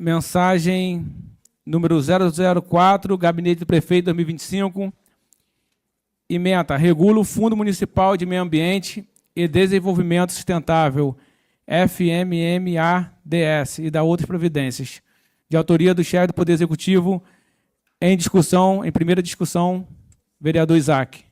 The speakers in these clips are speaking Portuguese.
Mensagem número 004, Gabinete do Prefeito 2025. Ementa, regula o Fundo Municipal de Meio Ambiente e Desenvolvimento Sustentável, FMMADS, e da outras providências. De autoria do chefe do Poder Executivo, em discussão, em primeira discussão, vereador Isaac.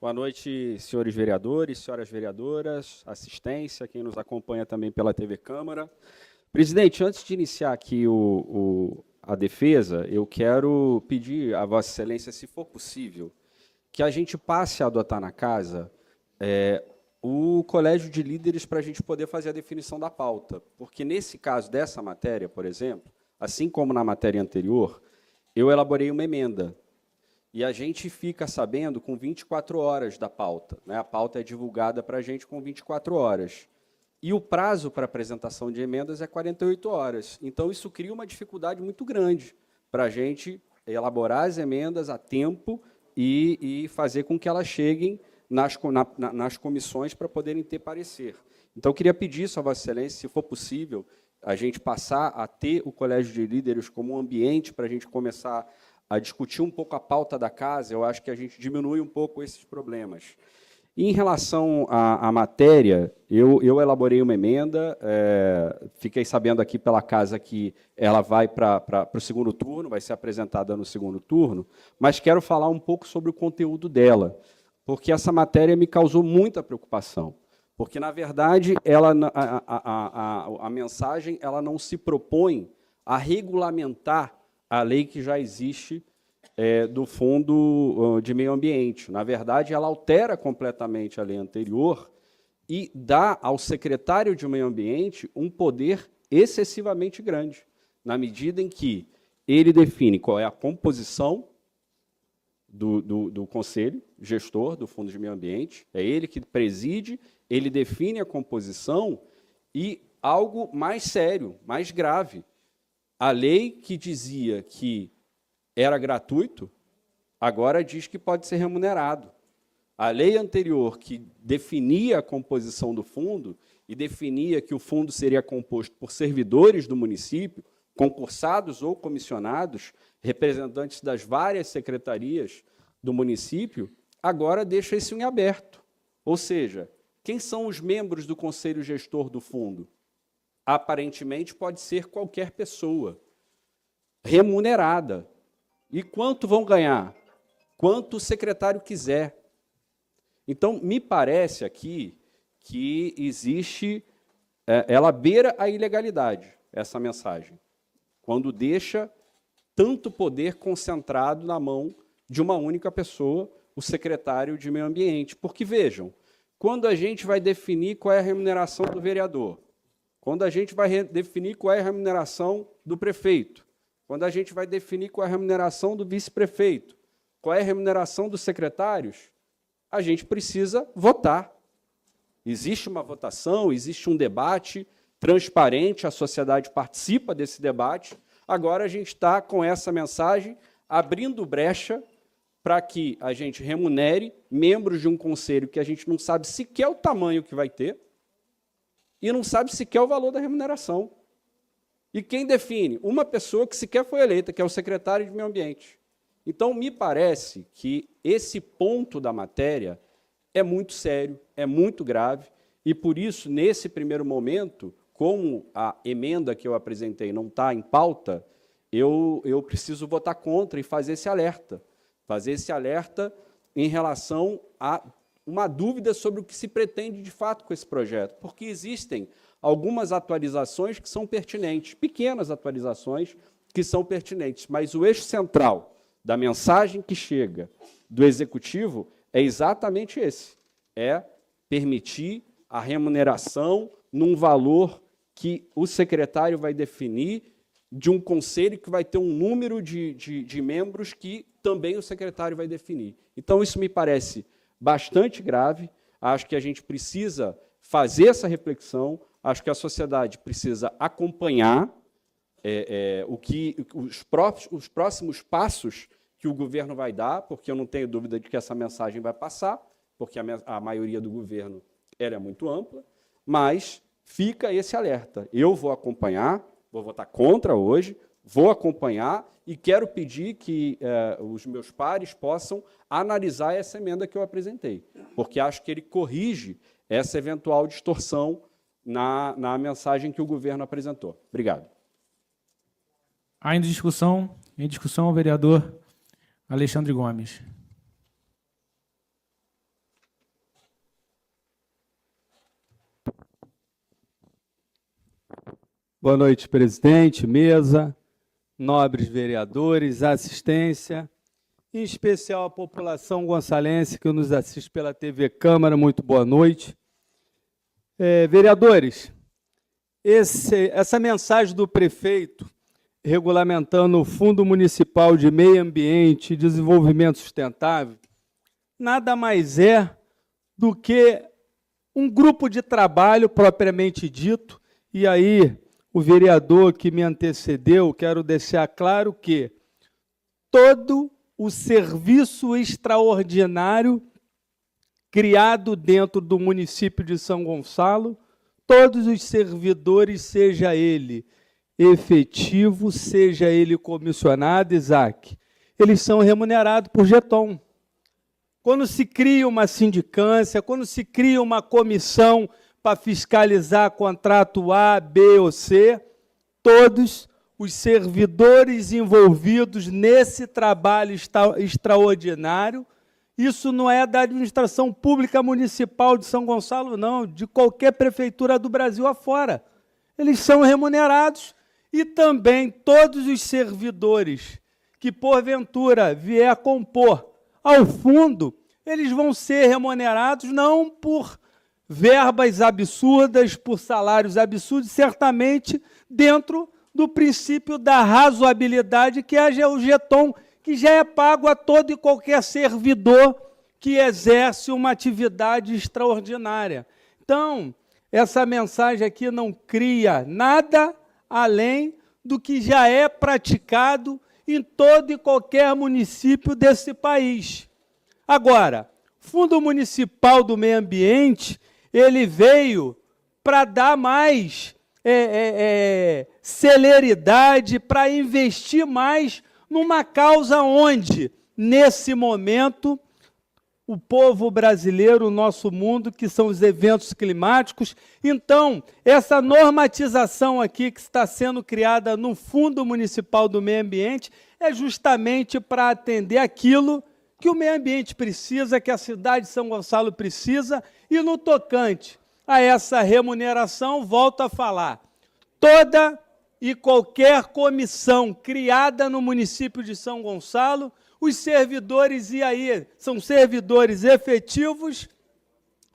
Boa noite, senhores vereadores, senhoras vereadoras, assistência, quem nos acompanha também pela TV Câmara. Presidente, antes de iniciar aqui a defesa, eu quero pedir a Vossa Excelência, se for possível, que a gente passe a adotar na casa o colégio de líderes para a gente poder fazer a definição da pauta. Porque, nesse caso dessa matéria, por exemplo, assim como na matéria anterior, eu elaborei uma emenda. E a gente fica sabendo com 24 horas da pauta, né? A pauta é divulgada para a gente com 24 horas. E o prazo para apresentação de emendas é 48 horas. Então, isso cria uma dificuldade muito grande para a gente elaborar as emendas a tempo e fazer com que elas cheguem nas comissões para poderem ter parecer. Então, eu queria pedir isso a Vossa Excelência, se for possível, a gente passar a ter o Colégio de Líderes como um ambiente para a gente começar a discutir um pouco a pauta da casa. Eu acho que a gente diminui um pouco esses problemas. Em relação à matéria, eu elaborei uma emenda, fiquei sabendo aqui pela casa que ela vai para o segundo turno, vai ser apresentada no segundo turno, mas quero falar um pouco sobre o conteúdo dela, porque essa matéria me causou muita preocupação, porque, na verdade, a mensagem ela não se propõe a regulamentar a lei que já existe do Fundo de Meio Ambiente. Na verdade, ela altera completamente a lei anterior e dá ao secretário de Meio Ambiente um poder excessivamente grande, na medida em que ele define qual é a composição do conselho gestor do Fundo de Meio Ambiente, é ele que preside, ele define a composição e algo mais sério, mais grave. A lei que dizia que era gratuito, agora diz que pode ser remunerado. A lei anterior, que definia a composição do fundo e definia que o fundo seria composto por servidores do município, concursados ou comissionados, representantes das várias secretarias do município, agora deixa isso em aberto. Ou seja, quem são os membros do conselho gestor do fundo? Aparentemente, pode ser qualquer pessoa remunerada. E quanto vão ganhar? Quanto o secretário quiser. Então, me parece aqui que existe, ela beira a ilegalidade, essa mensagem, quando deixa tanto poder concentrado na mão de uma única pessoa, o secretário de Meio Ambiente. Porque, vejam, quando a gente vai definir qual é a remuneração do vereador, quando a gente vai definir qual é a remuneração do prefeito, quando a gente vai definir qual é a remuneração do vice-prefeito, qual é a remuneração dos secretários, a gente precisa votar. Existe uma votação, existe um debate transparente, a sociedade participa desse debate. Agora a gente está com essa mensagem abrindo brecha para que a gente remunere membros de um conselho que a gente não sabe sequer o tamanho que vai ter, e não sabe sequer o valor da remuneração. E quem define? Uma pessoa que sequer foi eleita, que é o secretário de Meio Ambiente. Então, me parece que esse ponto da matéria é muito sério, é muito grave, e, por isso, nesse primeiro momento, como a emenda que eu apresentei não está em pauta, eu preciso votar contra e fazer esse alerta em relação a uma dúvida sobre o que se pretende de fato com esse projeto, porque existem algumas atualizações que são pertinentes, pequenas atualizações que são pertinentes, mas o eixo central da mensagem que chega do Executivo é exatamente esse, é permitir a remuneração num valor que o secretário vai definir de um conselho que vai ter um número de membros que também o secretário vai definir. Então, isso me parece bastante grave, acho que a gente precisa fazer essa reflexão, acho que a sociedade precisa acompanhar os próximos passos que o governo vai dar, porque eu não tenho dúvida de que essa mensagem vai passar, porque a maioria do governo ela é muito ampla, mas fica esse alerta. Eu vou acompanhar, vou votar contra hoje, vou acompanhar e quero pedir que os meus pares possam analisar essa emenda que eu apresentei, porque acho que ele corrige essa eventual distorção na mensagem que o governo apresentou. Obrigado. Ainda em discussão, o vereador Alexandre Gomes. Boa noite, presidente, mesa, nobres vereadores, assistência, em especial a população gonçalense que nos assiste pela TV Câmara, muito boa noite. Vereadores, essa mensagem do prefeito regulamentando o Fundo Municipal de Meio Ambiente e Desenvolvimento Sustentável nada mais é do que um grupo de trabalho propriamente dito, e aí o vereador que me antecedeu, quero deixar claro que todo o serviço extraordinário criado dentro do município de São Gonçalo, todos os servidores, seja ele efetivo, seja ele comissionado, Isaac, eles são remunerados por jeton. Quando se cria uma sindicância, quando se cria uma comissão para fiscalizar contrato A, B ou C, todos os servidores envolvidos nesse trabalho extraordinário, isso não é da administração pública municipal de São Gonçalo, não, de qualquer prefeitura do Brasil afora. Eles são remunerados e também todos os servidores que, porventura, vier compor ao fundo, eles vão ser remunerados não por verbas absurdas, por salários absurdos, certamente dentro do princípio da razoabilidade, que é o jeton, que já é pago a todo e qualquer servidor que exerce uma atividade extraordinária. Então, essa mensagem aqui não cria nada além do que já é praticado em todo e qualquer município desse país. Agora, Fundo Municipal do Meio Ambiente, ele veio para dar mais celeridade, para investir mais numa causa onde, nesse momento, o povo brasileiro, o nosso mundo, que são os eventos climáticos. Então, essa normatização aqui que está sendo criada no Fundo Municipal do Meio Ambiente é justamente para atender aquilo que o meio ambiente precisa, que a cidade de São Gonçalo precisa, e no tocante a essa remuneração, volto a falar, toda e qualquer comissão criada no município de São Gonçalo, os servidores, e aí são servidores efetivos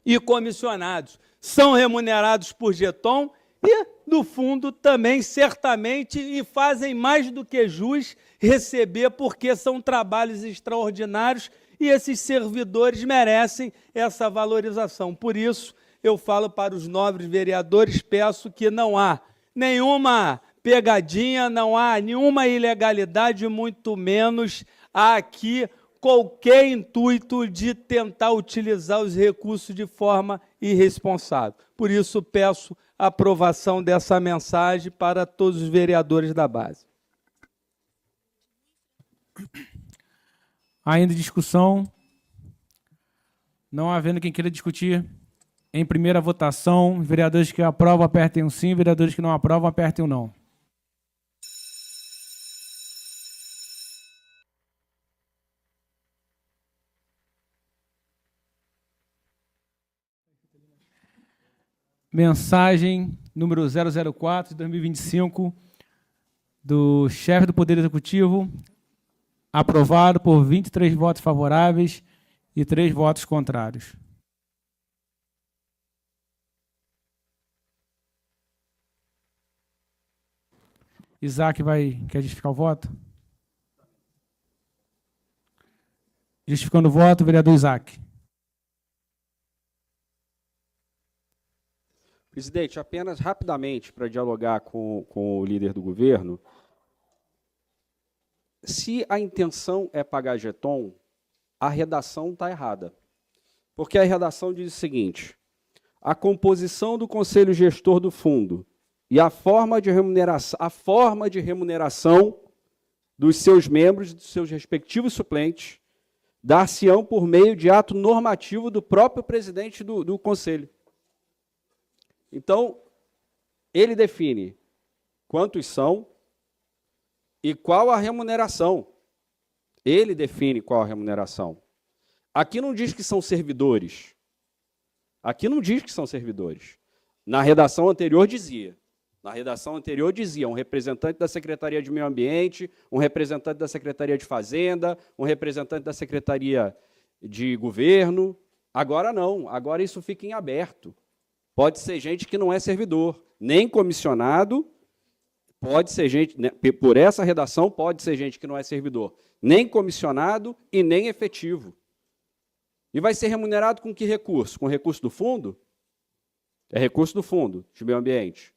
e comissionados, são remunerados por jeton e, do fundo, também, certamente, e fazem mais do que jus receber, porque são trabalhos extraordinários e esses servidores merecem essa valorização. Por isso, eu falo para os nobres vereadores, peço que não há nenhuma pegadinha, não há nenhuma ilegalidade, muito menos há aqui qualquer intuito de tentar utilizar os recursos de forma irresponsável. Por isso, peço a aprovação dessa mensagem para todos os vereadores da base. Ainda em discussão, não havendo quem queira discutir, em primeira votação, vereadores que aprovam, apertem o sim, vereadores que não aprovam, apertem o não. Mensagem número 004 de 2025 do chefe do Poder Executivo, aprovado por 23 votos favoráveis e 3 votos contrários. Isaac quer justificar o voto? Justificando o voto, vereador Isaac. Presidente, apenas rapidamente para dialogar com o líder do governo. se a intenção é pagar jeton, a redação está errada. Porque a redação diz o seguinte: a composição do conselho gestor do fundo e a forma de remuneração dos seus membros e dos seus respectivos suplentes dar-se-ão por meio de ato normativo do próprio presidente do conselho. Então, ele define quantos são e qual a remuneração. Ele define qual a remuneração. Aqui não diz que são servidores. Aqui não diz que são servidores. Na redação anterior dizia. Na redação anterior dizia um representante da Secretaria de Meio Ambiente, um representante da Secretaria de Fazenda, um representante da Secretaria de Governo. Agora não, agora isso fica em aberto. Pode ser gente que não é servidor, nem comissionado, pode ser gente, por essa redação, pode ser gente que não é servidor, nem comissionado e nem efetivo. E vai ser remunerado com que recurso? Com recurso do fundo? É recurso do fundo de meio ambiente.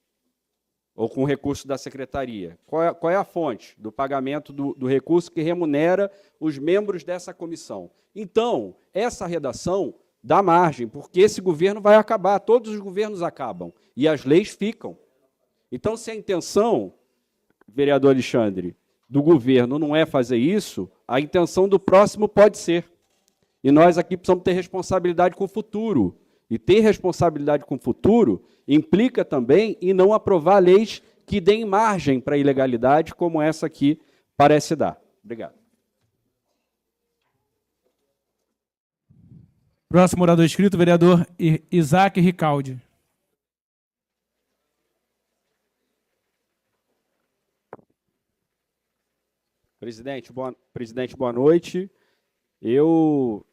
Ou com recurso da secretaria? Qual é a fonte do pagamento do recurso que remunera os membros dessa comissão? Então, essa redação dá margem, porque esse governo vai acabar, todos os governos acabam, e as leis ficam. Então, se a intenção, vereador Alexandre, do governo não é fazer isso, a intenção do próximo pode ser. E nós aqui precisamos ter responsabilidade com o futuro. E ter responsabilidade com o futuro implica também em não aprovar leis que deem margem para a ilegalidade, como essa aqui parece dar. Obrigado. Próximo orador inscrito, vereador Isaac Ricaldi. Presidente, boa noite. Eu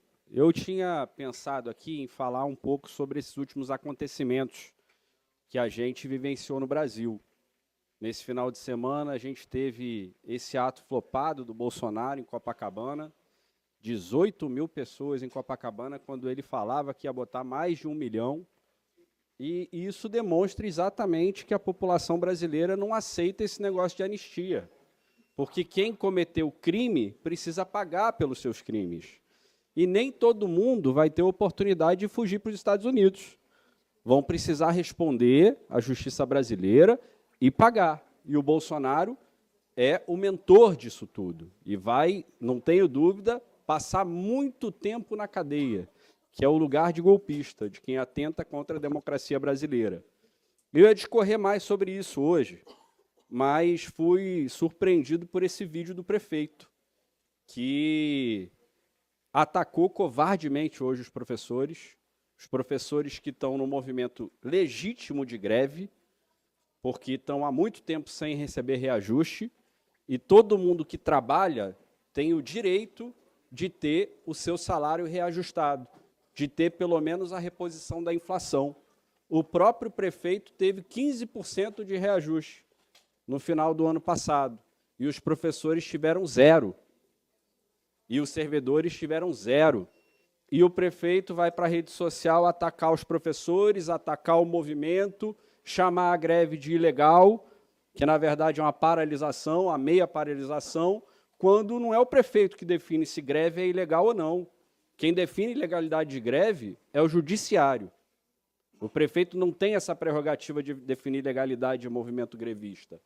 tinha pensado aqui em falar um pouco sobre esses últimos acontecimentos que a gente vivenciou no Brasil. Nesse final de semana, a gente teve esse ato flopado do Bolsonaro em Copacabana, 18 mil pessoas em Copacabana, quando ele falava que ia botar mais de 1 milhão, e isso demonstra exatamente que a população brasileira não aceita esse negócio de anistia, porque quem cometeu crime precisa pagar pelos seus crimes. E nem todo mundo vai ter oportunidade de fugir para os Estados Unidos. Vão precisar responder à justiça brasileira e pagar. E o Bolsonaro é o mentor disso tudo. E vai, não tenho dúvida, passar muito tempo na cadeia, que é o lugar de golpista, de quem atenta contra a democracia brasileira. Eu ia discorrer mais sobre isso hoje, mas fui surpreendido por esse vídeo do prefeito, que atacou covardemente hoje os professores que estão no movimento legítimo de greve, porque estão há muito tempo sem receber reajuste, e todo mundo que trabalha tem o direito de ter o seu salário reajustado, de ter pelo menos a reposição da inflação. O próprio prefeito teve 15% de reajuste no final do ano passado, e os professores tiveram 0%. E os servidores tiveram 0. E o prefeito vai para a rede social atacar os professores, atacar o movimento, chamar a greve de ilegal, que na verdade é uma paralisação, a meia paralisação, quando não é o prefeito que define se greve é ilegal ou não. Quem define ilegalidade de greve é o judiciário. O prefeito não tem essa prerrogativa de definir legalidade de movimento grevista.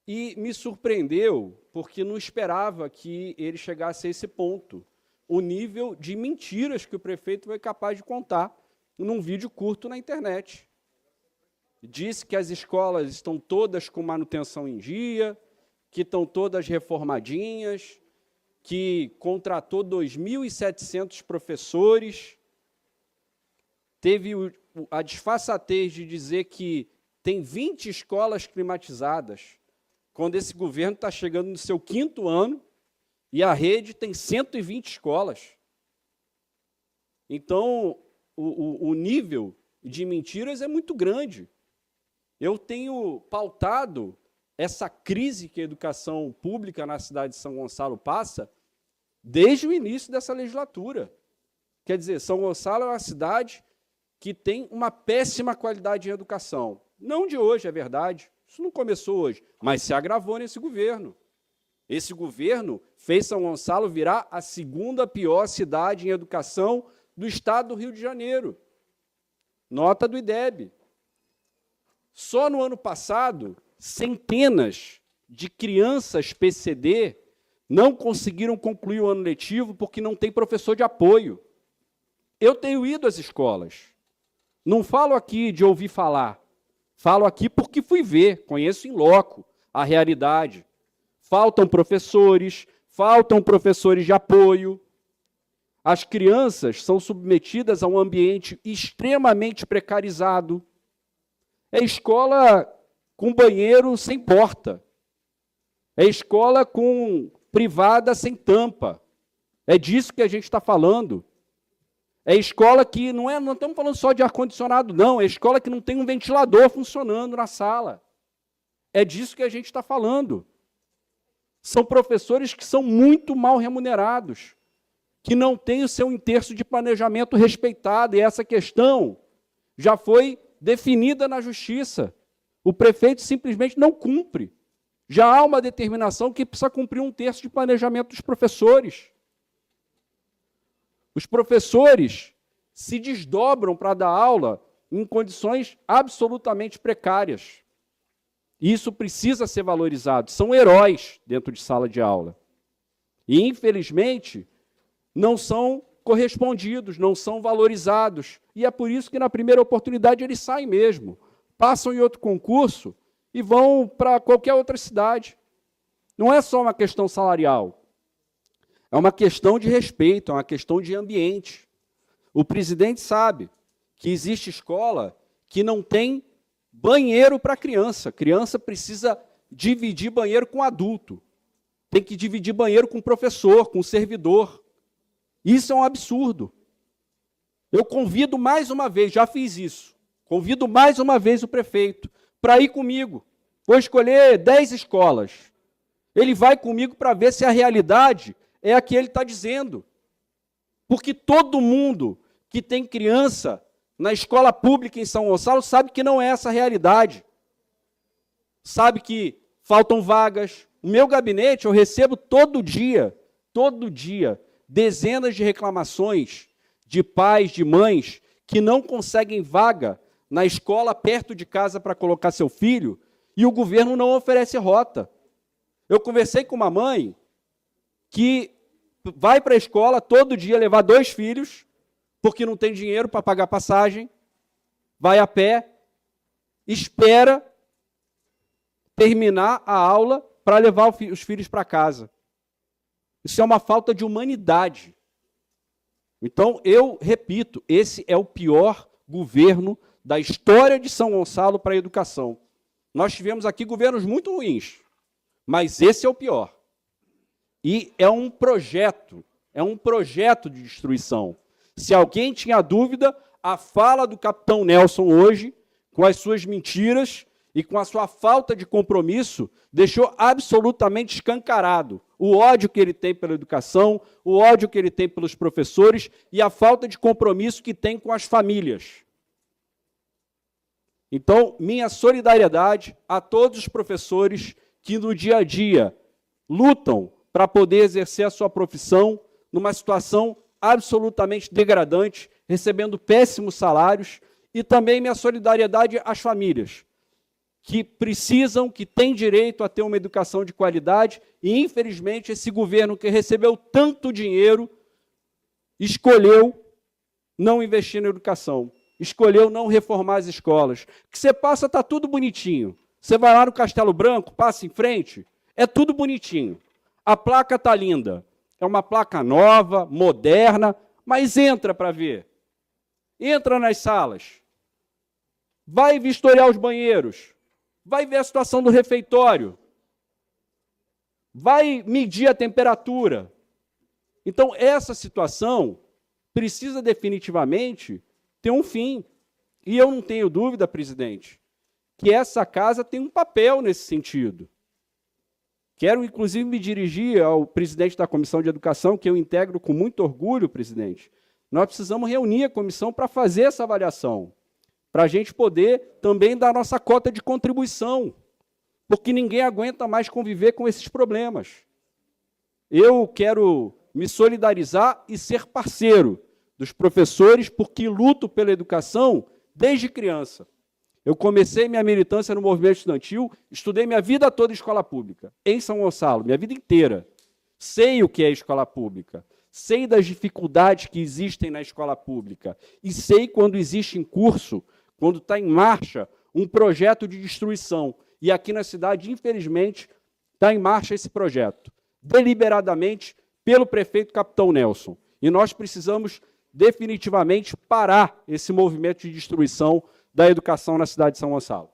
E me surpreendeu, porque não esperava que ele chegasse a esse ponto. O nível de mentiras que o prefeito foi capaz de contar num vídeo curto na internet. Disse que as escolas estão todas com manutenção em dia, que estão todas reformadinhas, que contratou 2.700 professores, teve a disfarçatez de dizer que tem 20 escolas climatizadas, quando esse governo está chegando no seu 5º ano e a rede tem 120 escolas. Então, o nível de mentiras é muito grande. Eu tenho pautado essa crise que a educação pública na cidade de São Gonçalo passa desde o início dessa legislatura. Quer dizer, São Gonçalo é uma cidade que tem uma péssima qualidade em educação. Não de hoje, é verdade. Isso não começou hoje, mas se agravou nesse governo. Esse governo fez São Gonçalo virar a segunda pior cidade em educação do estado do Rio de Janeiro. Nota do IDEB. Só no ano passado, centenas de crianças PCD não conseguiram concluir o ano letivo porque não tem professor de apoio. Eu tenho ido às escolas. Não falo aqui de ouvir falar. Falo aqui porque fui ver, conheço em loco a realidade. Faltam professores de apoio. As crianças são submetidas a um ambiente extremamente precarizado. É escola com banheiro sem porta. É escola com privada sem tampa. É disso que a gente está falando. É escola que não estamos falando só de ar-condicionado, não. É escola que não tem um ventilador funcionando na sala. É disso que a gente está falando. São professores que são muito mal remunerados, que não têm o seu terço de planejamento respeitado, e essa questão já foi definida na Justiça. O prefeito simplesmente não cumpre. Já há uma determinação que precisa cumprir um terço de planejamento dos professores. Os professores se desdobram para dar aula em condições absolutamente precárias. Isso precisa ser valorizado. São heróis dentro de sala de aula. E, infelizmente, não são correspondidos, não são valorizados. E é por isso que, na primeira oportunidade, eles saem mesmo. Passam em outro concurso e vão para qualquer outra cidade. Não é só uma questão salarial. É uma questão de respeito, é uma questão de ambiente. O presidente sabe que existe escola que não tem banheiro para criança. Criança precisa dividir banheiro com adulto. Tem que dividir banheiro com professor, com servidor. Isso é um absurdo. Eu convido mais uma vez, já fiz isso, convido mais uma vez o prefeito para ir comigo. Vou escolher 10 escolas. Ele vai comigo para ver se a realidade é a que ele está dizendo. Porque todo mundo que tem criança na escola pública em São Gonçalo sabe que não é essa a realidade. Sabe que faltam vagas. No meu gabinete eu recebo todo dia, dezenas de reclamações de pais, de mães, que não conseguem vaga na escola perto de casa para colocar seu filho, e o governo não oferece rota. Eu conversei com uma mãe que vai para a escola todo dia levar 2 filhos, porque não tem dinheiro para pagar passagem, vai a pé, espera terminar a aula para levar os filhos para casa. Isso é uma falta de humanidade. Então, eu repito, esse é o pior governo da história de São Gonçalo para a educação. Nós tivemos aqui governos muito ruins, mas esse é o pior. E é um projeto de destruição. Se alguém tinha dúvida, a fala do capitão Nelson hoje, com as suas mentiras e com a sua falta de compromisso, deixou absolutamente escancarado o ódio que ele tem pela educação, o ódio que ele tem pelos professores e a falta de compromisso que tem com as famílias. Então, minha solidariedade a todos os professores que no dia a dia lutam para poder exercer a sua profissão numa situação absolutamente degradante, recebendo péssimos salários, e também minha solidariedade às famílias, que precisam, que têm direito a ter uma educação de qualidade, e, infelizmente, esse governo que recebeu tanto dinheiro escolheu não investir na educação, escolheu não reformar as escolas. Que você passa, está tudo bonitinho. Você vai lá no Castelo Branco, passa em frente, é tudo bonitinho. A placa está linda. É uma placa nova, moderna, mas entra para ver. Entra nas salas. Vai vistoriar os banheiros. Vai ver a situação do refeitório. Vai medir a temperatura. Então, essa situação precisa definitivamente ter um fim. E eu não tenho dúvida, presidente, que essa casa tem um papel nesse sentido. Quero, inclusive, me dirigir ao presidente da Comissão de Educação, que eu integro com muito orgulho, presidente. Nós precisamos reunir a comissão para fazer essa avaliação, para a gente poder também dar nossa cota de contribuição, porque ninguém aguenta mais conviver com esses problemas. eu quero me solidarizar e ser parceiro dos professores, porque luto pela educação desde criança. Eu comecei minha militância no movimento estudantil, estudei minha vida toda em escola pública, em São Gonçalo, minha vida inteira. Sei o que é escola pública, sei das dificuldades que existem na escola pública e sei quando existe em curso, quando está em marcha, um projeto de destruição. E aqui na cidade, infelizmente, está em marcha esse projeto, deliberadamente pelo prefeito Capitão Nelson. E nós precisamos definitivamente parar esse movimento de destruição da educação na cidade de São Gonçalo.